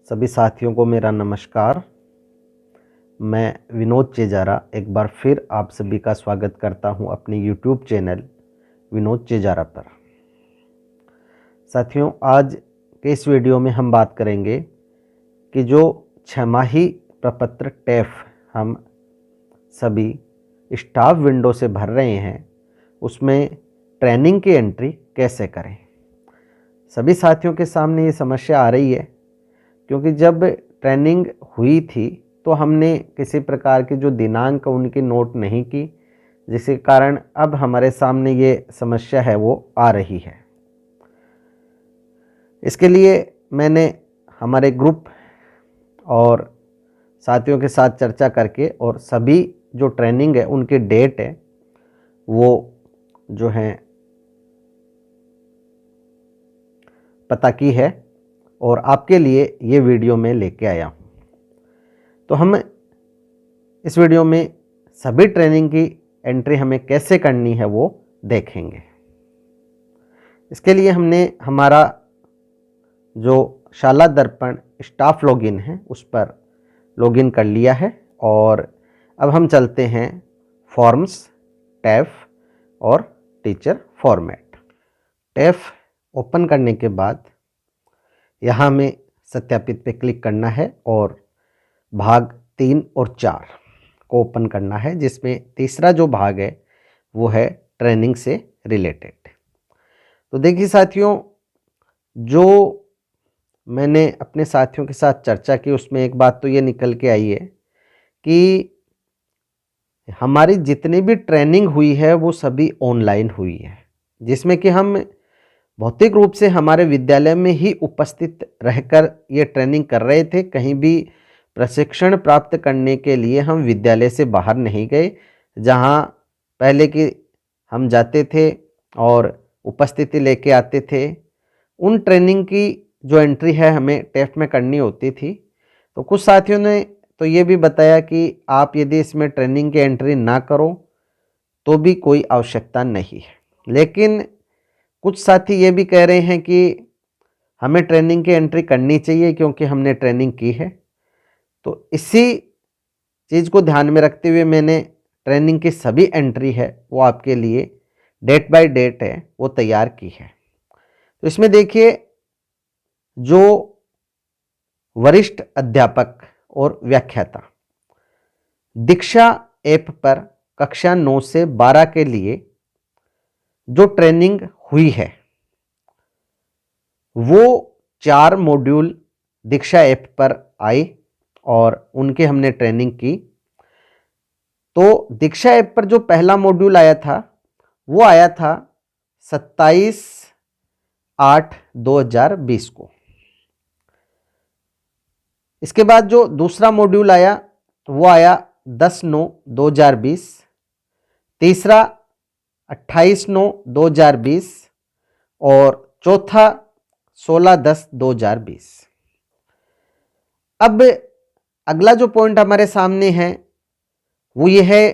सभी साथियों को मेरा नमस्कार। मैं विनोद चेजारा एक बार फिर आप सभी का स्वागत करता हूं अपनी YouTube चैनल विनोद चेजारा पर। साथियों, आज के इस वीडियो में हम बात करेंगे कि जो छमाही प्रपत्र टेफ हम सभी स्टाफ विंडो से भर रहे हैं उसमें ट्रेनिंग की एंट्री कैसे करें। सभी साथियों के सामने ये समस्या आ रही है क्योंकि जब ट्रेनिंग हुई थी तो हमने किसी प्रकार की जो दिनांक उनकी नोट नहीं की, जिसके कारण अब हमारे सामने ये समस्या है वो आ रही है। इसके लिए मैंने हमारे ग्रुप और साथियों के साथ चर्चा करके और सभी जो ट्रेनिंग है उनकी डेट है वो जो है पता की है और आपके लिए ये वीडियो में लेके आया हूँ। तो हम इस वीडियो में सभी ट्रेनिंग की एंट्री हमें कैसे करनी है वो देखेंगे। इसके लिए हमने हमारा जो शाला दर्पण स्टाफ लॉगिन है उस पर लॉगिन कर लिया है और अब हम चलते हैं फॉर्म्स, टैफ और टीचर फॉर्मेट। टैफ ओपन करने के बाद यहाँ हमें सत्यापित पे क्लिक करना है और भाग 3 और 4 को ओपन करना है, जिसमें तीसरा जो भाग है वो है ट्रेनिंग से रिलेटेड। तो देखिए साथियों, जो मैंने अपने साथियों के साथ चर्चा की उसमें एक बात तो ये निकल के आई है कि हमारी जितनी भी ट्रेनिंग हुई है वो सभी ऑनलाइन हुई है, जिसमें कि हम भौतिक रूप से हमारे विद्यालय में ही उपस्थित रहकर ये ट्रेनिंग कर रहे थे। कहीं भी प्रशिक्षण प्राप्त करने के लिए हम विद्यालय से बाहर नहीं गए। जहाँ पहले की हम जाते थे और उपस्थिति लेके आते थे, उन ट्रेनिंग की जो एंट्री है हमें टेफ में करनी होती थी। तो कुछ साथियों ने तो ये भी बताया कि आप यदि इसमें ट्रेनिंग की एंट्री ना करो तो भी कोई आवश्यकता नहीं है, लेकिन कुछ साथी ये भी कह रहे हैं कि हमें ट्रेनिंग की एंट्री करनी चाहिए क्योंकि हमने ट्रेनिंग की है। तो इसी चीज़ को ध्यान में रखते हुए मैंने ट्रेनिंग की सभी एंट्री है वो आपके लिए डेट बाय डेट है वो तैयार की है। तो इसमें देखिए, जो वरिष्ठ अध्यापक और व्याख्याता दीक्षा ऐप पर कक्षा 9 से 12 के लिए जो ट्रेनिंग हुई है वो 4 मॉड्यूल दीक्षा ऐप पर आए और उनके हमने ट्रेनिंग की। तो दीक्षा ऐप पर जो पहला मॉड्यूल आया था वो आया था 27/8/2020 को। इसके बाद जो दूसरा मॉड्यूल आया वो आया 10/9/2020, तीसरा 28/9/2020 और चौथा 16/10/2020। अब अगला जो पॉइंट हमारे सामने है वो ये है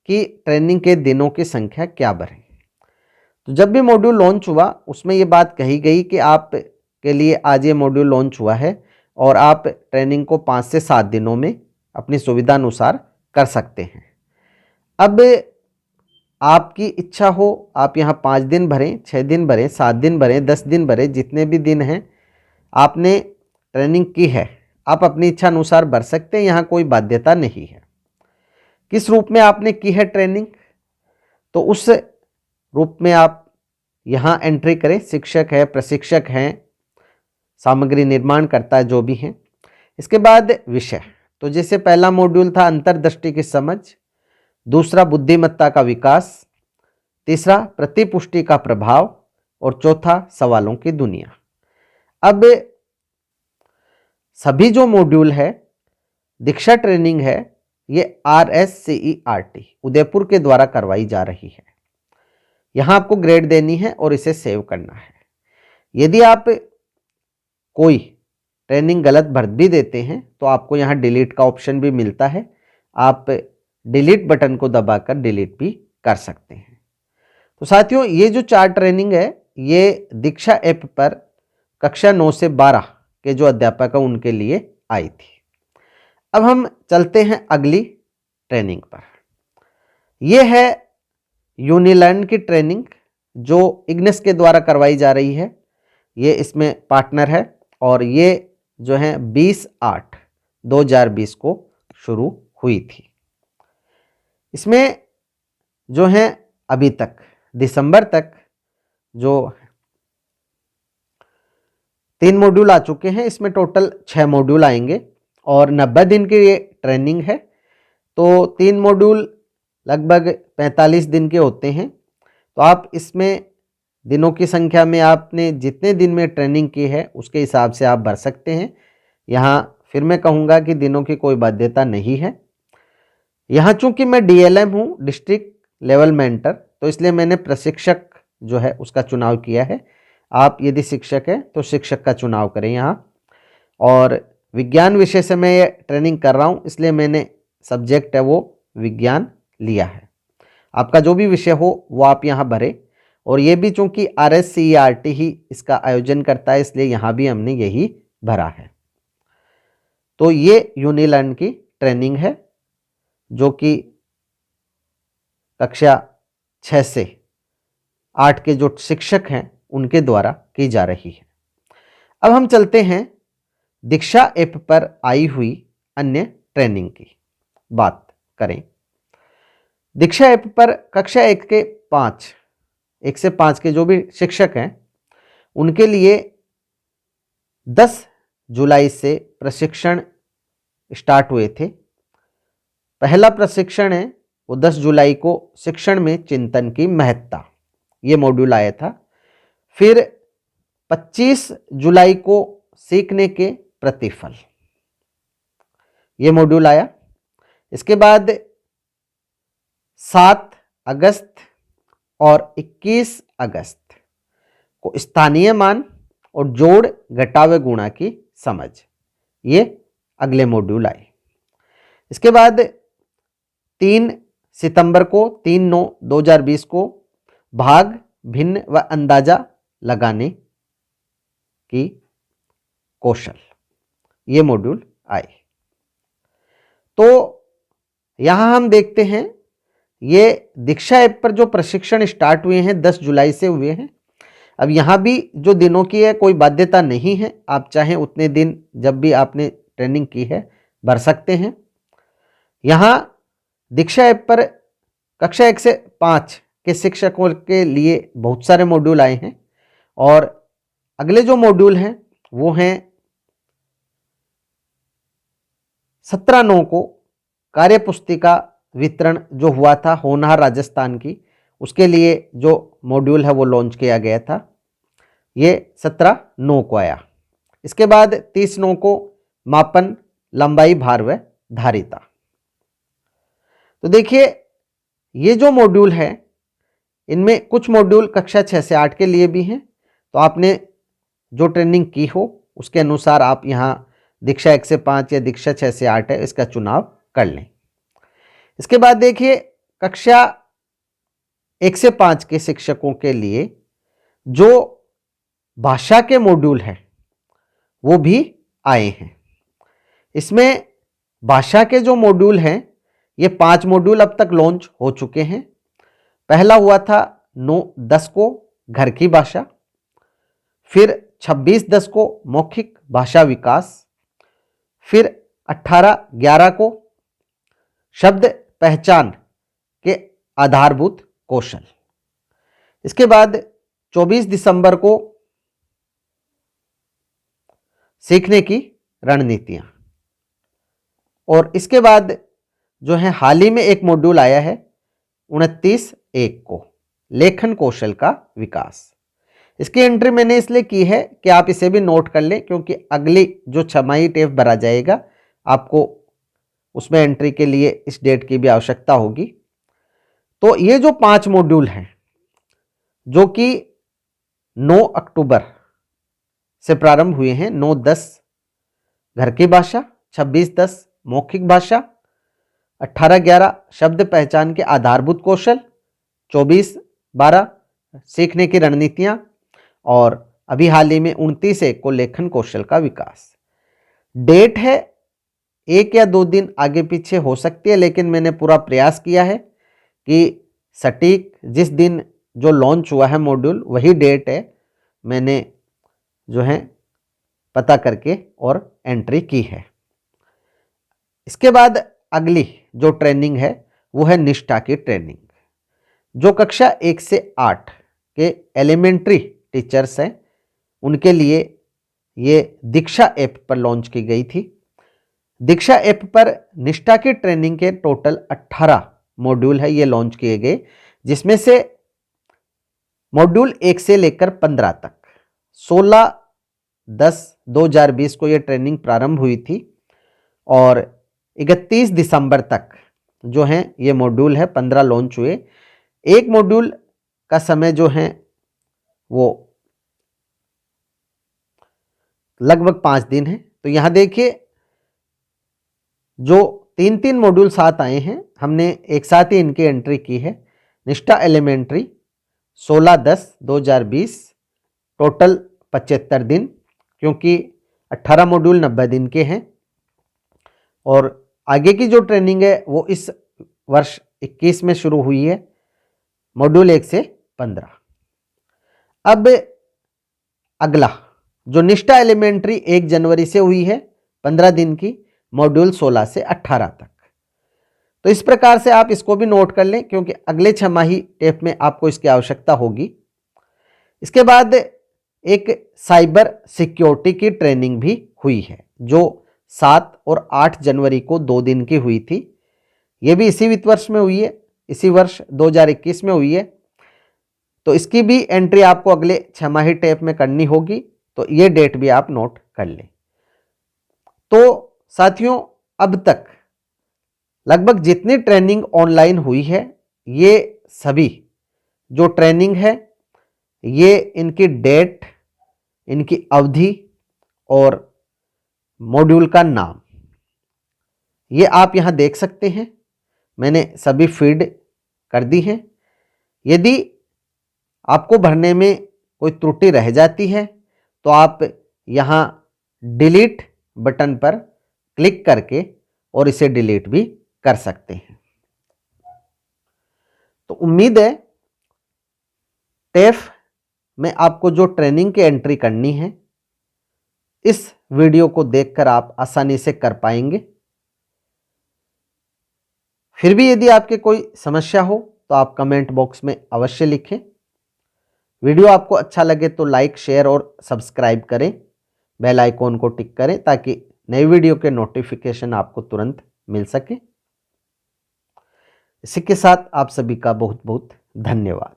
कि ट्रेनिंग के दिनों की संख्या क्या बढ़े। तो जब भी मॉड्यूल लॉन्च हुआ उसमें ये बात कही गई कि आप के लिए आज ये मॉड्यूल लॉन्च हुआ है और आप ट्रेनिंग को 5 से 7 दिनों में अपनी सुविधा अनुसार कर सकते हैं। अब आपकी इच्छा हो, आप यहाँ 5 दिन भरें, 6 दिन भरें, 7 दिन भरें, 10 दिन भरें, जितने भी दिन हैं आपने ट्रेनिंग की है आप अपनी इच्छा अनुसार भर सकते हैं। यहाँ कोई बाध्यता नहीं है। किस रूप में आपने की है ट्रेनिंग, तो उस रूप में आप यहाँ एंट्री करें। शिक्षक है, प्रशिक्षक हैं, सामग्री निर्माण करता है, जो भी हैं। इसके बाद विषय, तो जैसे पहला मॉड्यूल था अंतर्दृष्टि की समझ, दूसरा बुद्धिमत्ता का विकास, तीसरा प्रतिपुष्टि का प्रभाव और चौथा सवालों की दुनिया। अब सभी जो मॉड्यूल है दीक्षा ट्रेनिंग है ये RSCERT उदयपुर के द्वारा करवाई जा रही है। यहाँ आपको ग्रेड देनी है और इसे सेव करना है। यदि आप कोई ट्रेनिंग गलत भर भी देते हैं तो आपको यहाँ डिलीट का ऑप्शन भी मिलता है। आप डिलीट बटन को दबाकर डिलीट भी कर सकते हैं। तो साथियों, ये जो 4 ट्रेनिंग है ये दीक्षा ऐप पर कक्षा 9 से 12 के जो अध्यापक है उनके लिए आई थी। अब हम चलते हैं अगली ट्रेनिंग पर। यह है यूनिलर्न की ट्रेनिंग जो इग्निस के द्वारा करवाई जा रही है। ये इसमें पार्टनर है और ये जो है 20/8/2020 को शुरू हुई थी। इसमें जो है अभी तक दिसंबर तक जो 3 मॉड्यूल आ चुके हैं। इसमें टोटल 6 मॉड्यूल आएंगे और 90 दिन की ये ट्रेनिंग है। तो 3 मॉड्यूल लगभग 45 दिन के होते हैं। तो आप इसमें दिनों की संख्या में आपने जितने दिन में ट्रेनिंग की है उसके हिसाब से आप भर सकते हैं। यहाँ फिर मैं कहूँगा कि दिनों की कोई बाध्यता नहीं है। यहाँ चूंकि मैं DLM हूँ, डिस्ट्रिक्ट लेवल मेंटर, तो इसलिए मैंने प्रशिक्षक जो है उसका चुनाव किया है। आप यदि शिक्षक हैं तो शिक्षक का चुनाव करें यहाँ। और विज्ञान विषय से मैं ये ट्रेनिंग कर रहा हूँ, इसलिए मैंने सब्जेक्ट है वो विज्ञान लिया है। आपका जो भी विषय हो वो आप यहाँ भरें। और ये भी चूंकि RSCERT ही इसका आयोजन करता है, इसलिए यहाँ भी हमने यही भरा है। तो ये यूनिलर्न की ट्रेनिंग है जो कि कक्षा 6 से 8 के जो शिक्षक हैं उनके द्वारा की जा रही है। अब हम चलते हैं दीक्षा ऐप पर आई हुई अन्य ट्रेनिंग की बात करें। दीक्षा ऐप पर कक्षा 1 से 5 के जो भी शिक्षक हैं उनके लिए 10 जुलाई से प्रशिक्षण स्टार्ट हुए थे। पहला प्रशिक्षण है वो 10 जुलाई को शिक्षण में चिंतन की महत्ता, ये मॉड्यूल आया था। फिर 25 जुलाई को सीखने के प्रतिफल, ये मॉड्यूल आया। इसके बाद 7 अगस्त और 21 अगस्त को स्थानीय मान और जोड़ घटाव गुणा की समझ, ये अगले मॉड्यूल आए। इसके बाद 3 सितंबर को 3/9/2020 को भाग, भिन्न व अंदाजा लगाने की कौशल, ये मॉड्यूल आए। तो यहां हम देखते हैं ये दीक्षा ऐप पर जो प्रशिक्षण स्टार्ट हुए हैं 10 जुलाई से हुए हैं। अब यहाँ भी जो दिनों की है कोई बाध्यता नहीं है, आप चाहें उतने दिन जब भी आपने ट्रेनिंग की है भर सकते हैं। यहाँ दीक्षा ऐप पर कक्षा 1 से 5 के शिक्षकों के लिए बहुत सारे मॉड्यूल आए हैं और अगले जो मॉड्यूल हैं वो हैं 17/9 को कार्यपुस्तिका वितरण जो हुआ था होनहार राजस्थान की, उसके लिए जो मॉड्यूल है वो लॉन्च किया गया था, ये 17/9 को आया। इसके बाद 30/9 को मापन, लंबाई, भार व धारिता। तो देखिए ये जो मॉड्यूल है इनमें कुछ मॉड्यूल कक्षा 6 से 8 के लिए भी हैं। तो आपने जो ट्रेनिंग की हो उसके अनुसार आप यहाँ दीक्षा 1 से 5 या दीक्षा 6 से 8 है इसका चुनाव कर लें। इसके बाद देखिए कक्षा 1 से 5 के शिक्षकों के लिए जो भाषा के मॉड्यूल हैं वो भी आए हैं। इसमें भाषा के जो मॉड्यूल हैं ये 5 मॉड्यूल अब तक लॉन्च हो चुके हैं। पहला हुआ था 9/10 को घर की भाषा, फिर 26/10 को मौखिक भाषा विकास, फिर 18/11 को शब्द पहचान के आधारभूत कौशल। इसके बाद 24 दिसंबर को सीखने की रणनीतियां। और इसके बाद जो है हाल ही में एक मॉड्यूल आया है 29/1 को लेखन कौशल का विकास। इसकी एंट्री मैंने इसलिए की है कि आप इसे भी नोट कर लें, क्योंकि अगली जो छमाही टेस्ट भरा जाएगा आपको उसमें एंट्री के लिए इस डेट की भी आवश्यकता होगी। तो ये जो 5 मॉड्यूल हैं जो कि 9 अक्टूबर से प्रारंभ हुए हैं, 9/10 घर की भाषा, 26/10 मौखिक भाषा, 18-11 शब्द पहचान के आधारभूत कौशल, 24-12 सीखने की रणनीतियाँ और अभी हाल ही में 29 को लेखन कौशल का विकास। डेट है 1 या 2 दिन आगे पीछे हो सकती है, लेकिन मैंने पूरा प्रयास किया है कि सटीक जिस दिन जो लॉन्च हुआ है मॉड्यूल वही डेट है मैंने जो है पता करके और एंट्री की है। इसके बाद अगली जो ट्रेनिंग है वो है निष्ठा की ट्रेनिंग, जो कक्षा 1 से 8 के एलिमेंट्री टीचर्स हैं उनके लिए ये दीक्षा ऐप पर लॉन्च की गई थी। दीक्षा ऐप पर निष्ठा की ट्रेनिंग के टोटल 18 मॉड्यूल है ये लॉन्च किए गए, जिसमें से मॉड्यूल 1 से लेकर 15 तक 16/10/2020 को ये ट्रेनिंग प्रारंभ हुई थी और 31 दिसंबर तक जो है ये मॉड्यूल है 15 लॉन्च हुए। एक मॉड्यूल का समय जो है वो लगभग 5 दिन है। तो यहाँ देखिए जो 3-3 मॉड्यूल साथ आए हैं हमने एक साथ ही इनकी एंट्री की है। निष्ठा एलिमेंट्री 16/10/2020 टोटल 75 दिन, क्योंकि 18 मॉड्यूल 90 दिन के हैं और आगे की जो ट्रेनिंग है वो इस वर्ष 21 में शुरू हुई है मॉड्यूल 1 से 15। अब अगला जो निष्ठा एलिमेंट्री 1 जनवरी से हुई है 15 दिन की, मॉड्यूल 16 से 18 तक। तो इस प्रकार से आप इसको भी नोट कर लें, क्योंकि अगले छमाही टेप में आपको इसकी आवश्यकता होगी। इसके बाद एक साइबर सिक्योरिटी की ट्रेनिंग भी हुई है, जो 7 और 8 जनवरी को 2 दिन की हुई थी। ये भी इसी वित्त वर्ष में हुई है, इसी वर्ष 2021 में हुई है। तो इसकी भी एंट्री आपको अगले छमाही टेप में करनी होगी, तो ये डेट भी आप नोट कर लें। तो साथियों, अब तक लगभग जितनी ट्रेनिंग ऑनलाइन हुई है ये सभी जो ट्रेनिंग है ये इनकी डेट, इनकी अवधि और मॉड्यूल का नाम ये आप यहाँ देख सकते हैं। मैंने सभी फीड कर दी हैं। यदि आपको भरने में कोई त्रुटि रह जाती है तो आप यहाँ डिलीट बटन पर क्लिक करके और इसे डिलीट भी कर सकते हैं। तो उम्मीद है टेफ में आपको जो ट्रेनिंग की एंट्री करनी है इस वीडियो को देखकर आप आसानी से कर पाएंगे। फिर भी यदि आपके कोई समस्या हो तो आप कमेंट बॉक्स में अवश्य लिखें। वीडियो आपको अच्छा लगे तो लाइक, शेयर और सब्सक्राइब करें। बेल आइकॉन को टिक करें ताकि नई वीडियो के नोटिफिकेशन आपको तुरंत मिल सके। इसी के साथ आप सभी का बहुत बहुत धन्यवाद।